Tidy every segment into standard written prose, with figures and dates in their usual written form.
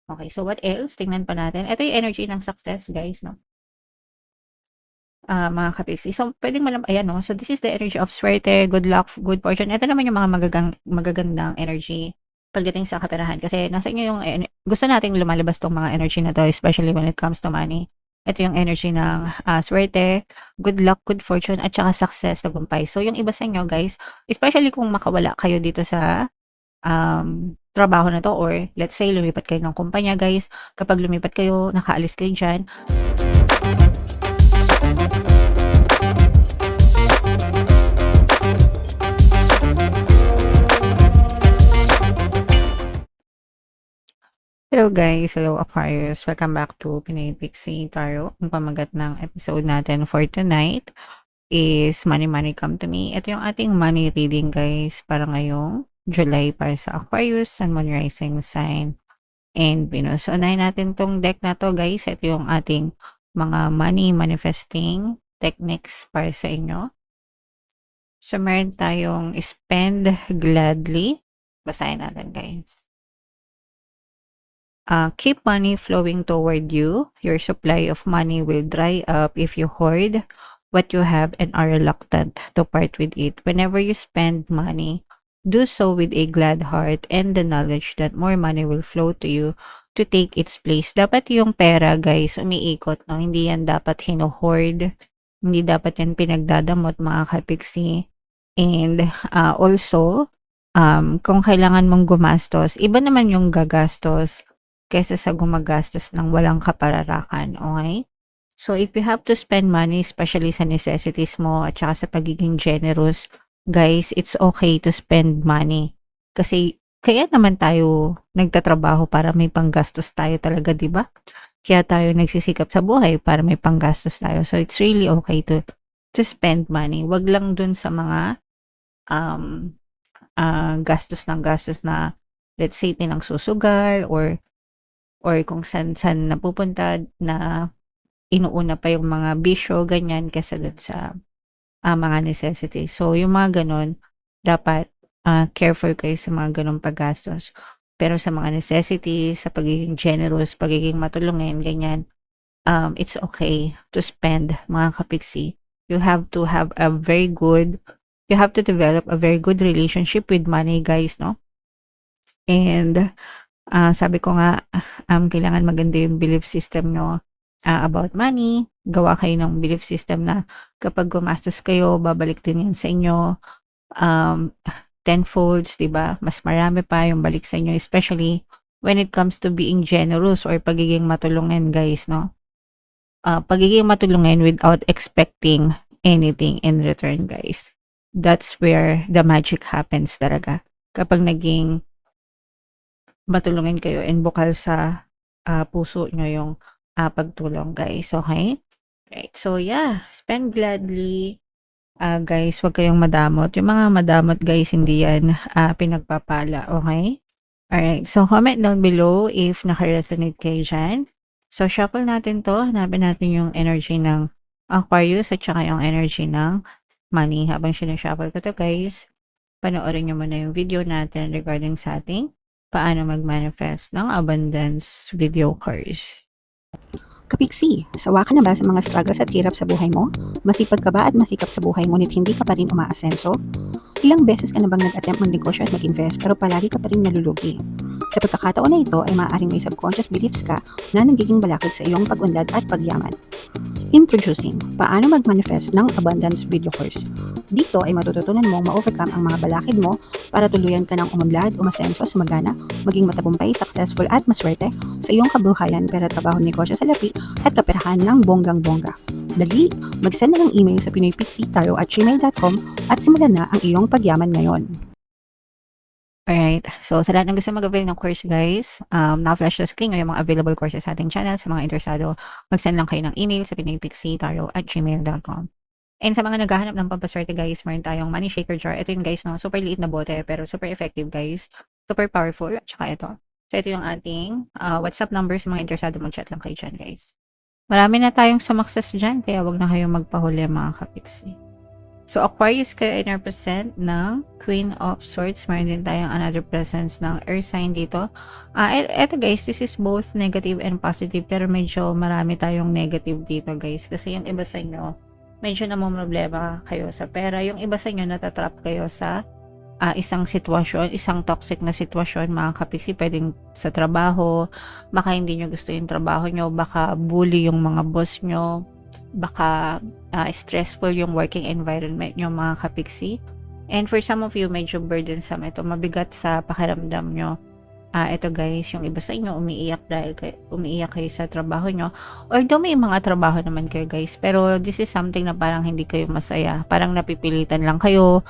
Okay, so what else? Tingnan pa natin. Ito yung energy ng success, guys, no? Mga ka-Pisces. So, puwedeng ayan 'no, so this is the energy of swerte, good luck, good fortune. Ito naman yung mga magagandang energy pagdating sa kaperahan kasi nasa inyo yung gusto nating lumalabas 'tong mga energy na 'to, especially when it comes to money. Ito yung energy ng, swerte, good luck, good fortune at saka success, tagumpay. So, yung iba sa inyo guys, especially kung makawala kayo dito sa, trabaho na 'to or let's say lumipat kayo ng kumpanya guys, kapag lumipat kayo, nakaalis kayo diyan. Hello guys, hello Aquarius. Welcome back to Pinoy Pixie Tarot. Ang pamagat ng episode natin for tonight is Money Money Come to Me. Ito yung ating money reading guys para ngayong July para sa Aquarius, Sun, Moon, Rising Sign, and Venus. So, unahin natin tong deck na to guys. Ito yung ating mga money manifesting techniques para sa inyo. So, meron tayong spend gladly. Basahin natin guys. Keep money flowing toward you. Your supply of money will dry up if you hoard what you have and are reluctant to part with it. Whenever you spend money, do so with a glad heart and the knowledge that more money will flow to you to take its place. Dapat yung pera, guys, umiikot, no? Hindi yan dapat hino-hoard. Hindi dapat yan pinagdadamot, mga kapiksi. And also, kung kailangan mong gumastos, iba naman yung gagastos kaysa sa gumagastos ng walang kapararakan, okay? So, if you have to spend money, especially sa necessities mo at saka sa pagiging generous, guys, it's okay to spend money. Kasi, kaya naman tayo nagtatrabaho para may panggastos tayo talaga, di ba? Kaya tayo nagsisikap sa buhay para may panggastos tayo. So, it's really okay to spend money. Wag lang dun sa mga um, gastos na, let's say, pinangsusugal or kung saan napupunta na inuuna pa yung mga bisyo, ganyan, kaysa dun sa mga necessities. So, yung mga ganon, dapat careful kayo sa mga ganong paggastos. Pero sa mga necessities, sa pagiging generous, pagiging matulungin, ganyan, it's okay to spend, mga kapiksi. You have to develop a very good relationship with money, guys, no? And sabi ko nga, kailangan maganda yung belief system nyo about money. Gawa kayo ng belief system na kapag gumastos kayo, babalik din yan sa inyo. Tenfolds, diba? Mas marami pa yung balik sa inyo, especially when it comes to being generous or pagiging matulungin, guys, no? Pagiging matulungin without expecting anything in return, guys. That's where the magic happens talaga. Kapag naging matulungin kayo and bukal sa puso nyo yung pagtulong, guys. Okay? Right. So, yeah. Spend gladly. Guys, wag kayong madamot. Yung mga madamot, guys, hindi yan pinagpapala. Okay? Alright. So, comment down below if naka-resonate kayo dyan. So, shuffle natin to. Hanapin natin yung energy ng Aquarius at saka yung energy ng money. Habang sinashuffle ko to, guys, panoorin nyo muna yung video natin regarding sa ating paano mag-manifest ng abundance video course. Kapiksi, sawa ka na ba sa mga struggles at hirap sa buhay mo? Masipag ka ba at masikap sa buhay ngunit hindi ka pa rin umaasenso? Ilang beses ka na bang nag-attempt mag-negosyo at mag-invest pero palagi ka pa rin nalulugi? Sa pagkakataon na ito ay maaaring may subconscious beliefs ka na nagiging balakid sa iyong pag-unlad at pagyaman. Introducing, paano mag-manifest ng abundance video course. Dito ay matututunan mong ma-overcome ang mga balakid mo para tuluyan ka ng umunlad, umasenso, sumagana, maging matagumpay, successful at maswerte sa iyong kabuhayan, pera, trabaho, negosyo, salapi at kaperahan ng bonggang-bongga. Dali, mag-send na ng email sa pinoypixie@gmail.com at simulan na ang iyong pagyaman ngayon. Alright. So, sa lahat ng gusto mag-avail ng course, guys, naka-flash sa screen yung mga available courses sa ating channel. Sa mga interesado, mag-send lang kayo ng email sa pinoypixie@gmail.com. And sa mga naghahanap ng pampaswerte, guys, meron tayong money shaker jar. Ito yung, guys, no, super liit na bote, pero super effective, guys. Super powerful. At saka ito. So, ito yung ating WhatsApp number sa mga interesado, mag-chat lang kayo dyan, guys. Marami na tayong sumakses dyan, kaya wag na kayong magpahuli, mga kapiksi. So, Aquarius kayo in-represent ng Queen of Swords. Meron din tayong another presence ng Earth sign dito. Eto guys, this is both negative and positive, pero medyo marami tayong negative dito guys. Kasi yung iba sa inyo, medyo namumroblema kayo sa pera. Yung iba sa inyo, natatrap kayo sa isang sitwasyon, isang toxic na sitwasyon, mga kapiksi. Pwedeng sa trabaho, baka hindi nyo gusto yung trabaho nyo, baka bully yung mga boss nyo, baka stressful yung working environment nyo, mga kapiksi. And for some of you, medyo burdensome ito, mabigat sa pakiramdam nyo. Ito guys, yung iba sa inyo umiiyak dahil umiiyak kayo sa trabaho nyo. Although may mga trabaho naman kayo guys, pero this is something na parang hindi kayo masaya. Parang napipilitan lang kayo.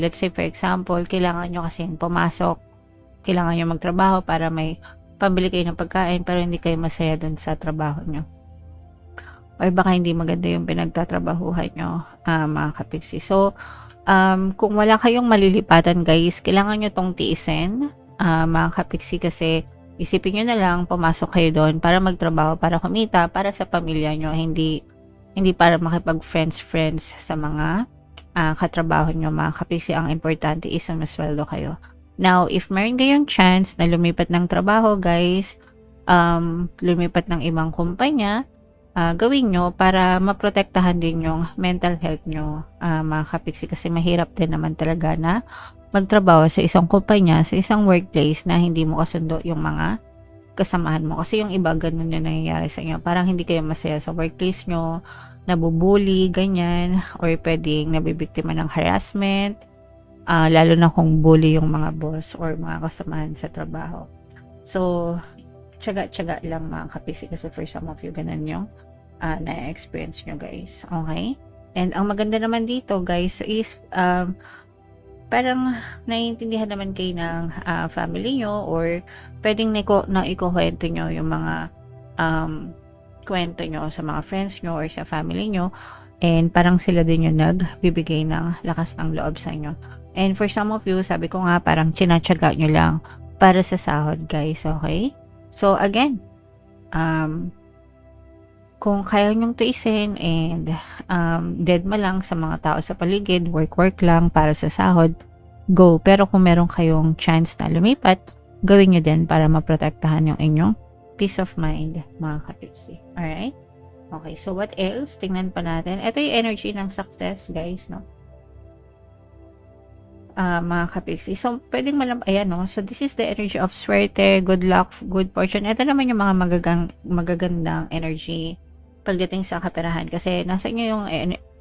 Let's say for example, kailangan nyo kasing pumasok, kailangan nyo magtrabaho para may pambili kayo ng pagkain, pero hindi kayo masaya dun sa trabaho nyo. Or baka hindi maganda yung pinagtatrabahuhan nyo, mga kapiksi. So, kung wala kayong malilipatan guys, kailangan nyo tong tiisin, mga kapiksi, kasi isipin nyo na lang, pumasok kayo doon para magtrabaho, para kumita, para sa pamilya nyo, hindi para makipag-friends sa mga katrabaho nyo, mga kapiksi. Ang importante is sumasweldo kayo. Now, if meron kayong chance na lumipat ng trabaho guys, lumipat ng ibang kumpanya, gawin nyo para maprotektahan din yung mental health nyo, mga kapiksi, kasi mahirap din naman talaga na magtrabaho sa isang kumpanya, sa isang workplace na hindi mo kasundo yung mga kasamahan mo. Kasi yung iba, ganun yung nangyayari sa inyo. Parang hindi kayo masaya sa workplace nyo, nabubuli, ganyan, or pwedeng nabibiktima ng harassment, lalo na kung bully yung mga boss or mga kasamahan sa trabaho. So, tiyaga-tiyaga lang, mga kapiksi, kasi for some of you, ganun yung na-experience nyo guys. Okay? And ang maganda naman dito guys is parang naiintindihan naman kayo ng family nyo, or pwedeng ikukwento nyo yung mga kwento nyo sa mga friends nyo or sa family nyo, and parang sila din yung nagbibigay ng lakas ng loob sa inyo. And for some of you, sabi ko nga, parang tinatyaga nyo lang para sa sahod guys. Okay? So again, kung kaya nyong tuisin and deadma lang sa mga tao sa paligid, work lang para sa sahod, go. Pero kung meron kayong chance na lumipat, gawin nyo din para maprotektahan yung inyong peace of mind, mga kapiksi. Alright? Okay, so what else? Tingnan pa natin. Ito yung energy ng success, guys, no? Mga kapiksi. So, pwedeng ayan, no? So, this is the energy of swerte, good luck, good fortune. Ito naman yung mga magagandang energy pagdating sa kaperahan. Kasi nasa inyo yung,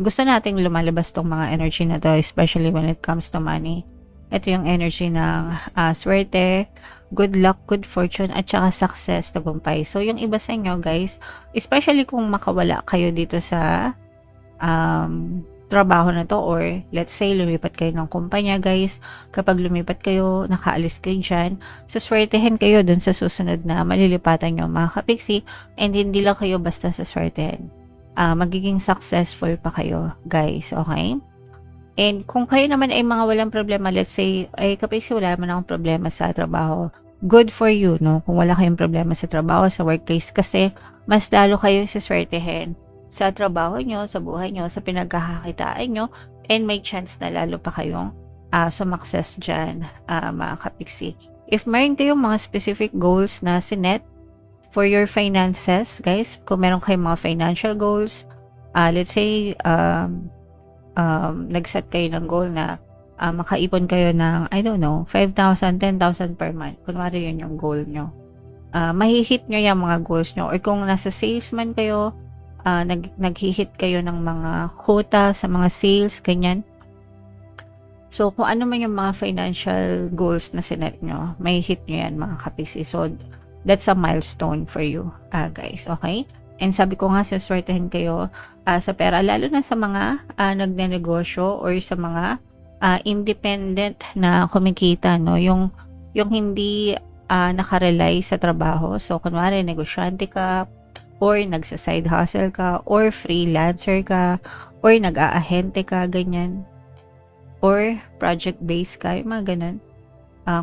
gusto nating lumalabas tong mga energy na to, especially when it comes to money. Ito yung energy ng swerte, good luck, good fortune, at saka success, tagumpay. So, yung iba sa inyo, guys, especially kung makawala kayo dito sa trabaho na to, or let's say lumipat kayo ng kumpanya guys, kapag lumipat kayo, nakaalis kayo dyan, suswertehin kayo dun sa susunod na malilipatan nyo, mga kapiksi, and hindi lang kayo basta suswertehin, magiging successful pa kayo guys. Okay? And kung kayo naman ay mga walang problema, let's say ay kapiksi, wala naman akong problema sa trabaho, good for you, no? Kung wala kayong problema sa trabaho, sa workplace, kasi mas lalo kayong suswertehin sa trabaho nyo, sa buhay nyo, sa pinagkakakitaan nyo, and may chance na lalo pa kayong sumakses dyan, mga kapiksi. If meron kayong mga specific goals na sinet for your finances, guys, kung meron kayong mga financial goals, let's say, nag-set kayo ng goal na makaipon kayo ng, I don't know, 5,000, 10,000 per month. Kunwari yun yung goal nyo. Mahihit nyo yung mga goals nyo. Or kung nasa salesman kayo, nag-hit kayo ng mga quota sa mga sales, ganyan. So, kung ano man yung mga financial goals na sinet nyo, may hit nyo yan, mga kapiksi. So, that's a milestone for you, guys. Okay? And sabi ko nga, saswertehin kayo sa pera, lalo na sa mga nagnenegosyo or sa mga independent na kumikita, no? Yung hindi nakarely sa trabaho. So, kunwari, negosyante ka, or nagsa-side hustle ka, or freelancer ka, or nag-aahente ka, ganyan, or project-based ka, yung mga ganun.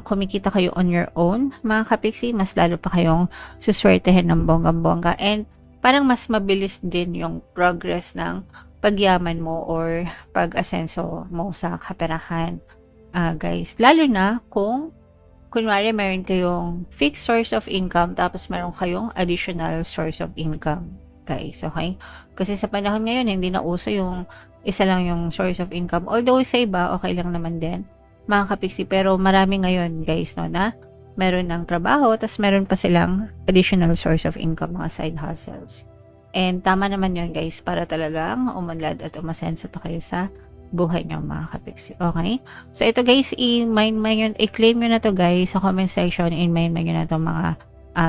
Kumikita kayo on your own, mga kapiksi, mas lalo pa kayong suswertehin ng bonggang-bongga, and parang mas mabilis din yung progress ng pagyaman mo or pag-asenso mo sa kaperahan, guys. Lalo na kung kunwari meron kayong fixed source of income tapos meron kayong additional source of income, guys, okay? Kasi sa panahon ngayon, hindi na uso yung isa lang yung source of income. Although sa iba, okay lang naman din, mga kapiksi. Pero marami ngayon, guys, no, na meron ng trabaho, tapos meron pa silang additional source of income, mga side hustles. And tama naman yun, guys, para talagang umunlad at umasenso pa kayo sa buhay niyo, mga kapiksi. Okay? So, ito, guys, i-claim nyo na to, guys, sa comment section. I-mind nyo na to mga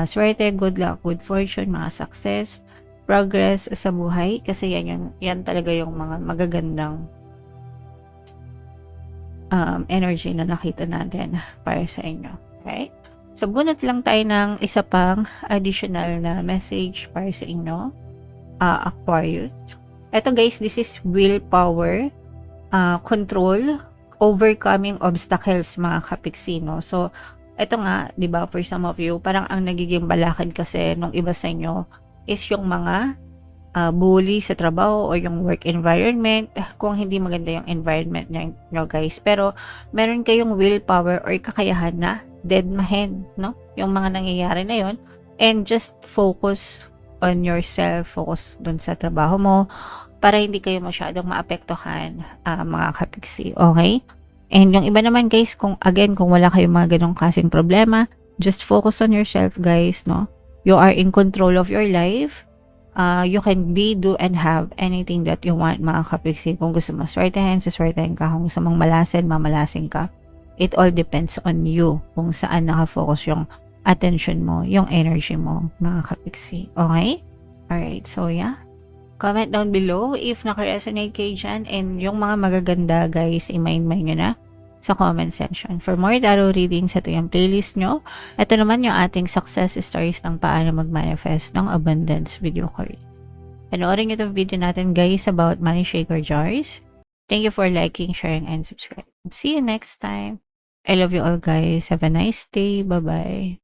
swerte, good luck, good fortune, mga success, progress sa buhay. Kasi yan talaga yung mga magagandang energy na nakita natin para sa inyo. Okay? So, bunot lang tayo ng isa pang additional na message para sa inyo, Aquarius. Ito, guys, this is willpower, control, overcoming obstacles, mga kapiksi, no? So, ito nga, di ba, for some of you, parang ang nagiging balakid kasi nung iba sa inyo is yung mga bully sa trabaho o yung work environment, kung hindi maganda yung environment nyo, guys. Pero, meron kayong willpower or kakayahan na deadmahin, no? Yung mga nangyayari na yon, and just focus on yourself, focus dun sa trabaho mo, para hindi kayo masyadong maapektuhan, mga kapiksi, okay? And yung iba naman, guys, kung wala kayong mga ganong kasing problema, just focus on yourself, guys, no? You are in control of your life. You can be, do, and have anything that you want, mga kapiksi. Kung gusto mo swertehin, saswertehin ka. Kung gusto mong malasin, mamalasin ka. It all depends on you kung saan nakafocus yung attention mo, yung energy mo, mga kapiksi. Okay? Alright, so yeah. Comment down below if naka-resonate kayo dyan, and yung mga magaganda, guys, i-mind nyo na sa comment section. For more tarot readings, ito yung playlist nyo. Ito naman yung ating success stories ng paano mag-manifest ng abundance video cards. Panoorin nyo itong video natin, guys, about money shaker jars. Thank you for liking, sharing, and subscribing. See you next time. I love you all, guys. Have a nice day. Bye-bye.